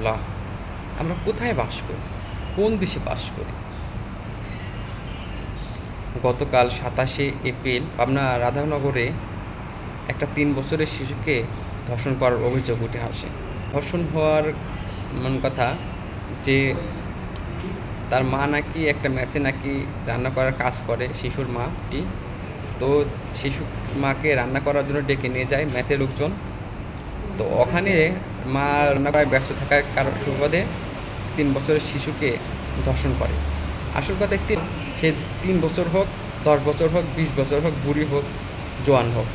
আল্লাহ! আমরা কোথায় বাস করি? কোন দেশে বাস করি? গতকাল ২৭শে এপ্রিল পাবনা রাধানগরে একটা ৩ বছরের শিশুকে ধর্ষণ করার অভিযোগ উঠে আসে। ধর্ষণ হওয়ার কথা যে তার মা নাকি একটা মেসে নাকি রান্না করার কাজ করে শিশুর মাটি। তো শিশু মাকে রান্না করার জন্য ডেকে নিয়ে যায় মেসের লোকজন। তো ওখানে মা রান্না করায় ব্যস্ত থাকার সুবাদে ৩ বছরের শিশুকে ধর্ষণ করে। আসল কথা সে ৩ বছর হোক, ১০ বছর হোক, ২০ বছর হোক, বুড়ি হোক, জোয়ান হোক,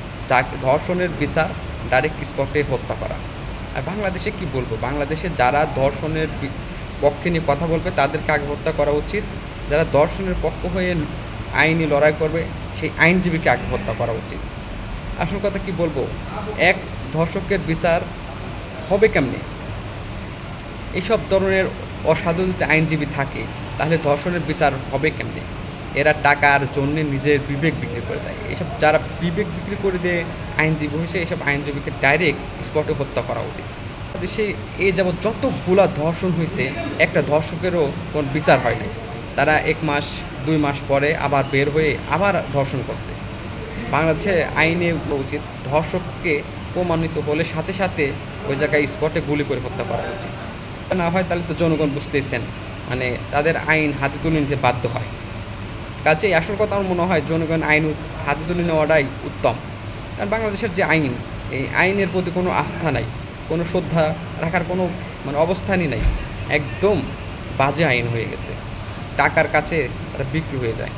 ধর্ষণের বিচার ডাইরেক্ট স্পটে হত্যা করা। আর বাংলাদেশে কি বলবো, বাংলাদেশে যারা ধর্ষণের পক্ষে নিয়ে কথা বলবে তাদেরকে আগে হত্যা করা উচিত। যারা ধর্ষণের পক্ষ হয়ে আইনি লড়াই করবে সেই আইনজীবীকে আগে হত্যা করা উচিত। আসল কথা কি বলবো, এক ধর্ষকের বিচার হবে কেমনে? এইসব ধরনের অসাধু যদি আইনজীবী থাকে তাহলে ধর্ষণের বিচার হবে কেমনে? এরা টাকার জন্যে নিজের বিবেক বিক্রি করে দেয়। এসব যারা বিবেক বিক্রি করে দিয়ে আইনজীবী হয়েছে, এসব আইনজীবীকে ডাইরেক্ট স্পটে হত্যা করা উচিত। দেশে এই যাবৎ যতগুলা ধর্ষণ হয়েছে, একটা ধর্ষকেরও কোনো বিচার হয় নাই। তারা ১ মাস ২ মাস পরে আবার বের হয়ে আবার ধর্ষণ করছে। বাংলাদেশে আইনে উচিত ধর্ষককে প্রমাণিত হলে সাথে সাথে ওই জায়গায় স্পটে গুলি করে হত্যা করা উচিত। না হয় তাহলে তো জনগণ বুঝতেছেন, মানে তাদের আইন হাতে তুলে নিতে বাধ্য হয়। কাজেই আসল কথা আমার মনে হয় জনগণ আইন হাতে তুলে নেওয়াটাই উত্তম। কারণ বাংলাদেশের যে আইন, এই আইনের প্রতি কোনো আস্থা নাই, কোনো শ্রদ্ধা রাখার কোনো অবস্থানই নাই। একদম বাজে আইন হয়ে গেছে, টাকার কাছে তারা বিক্রি হয়ে যায়।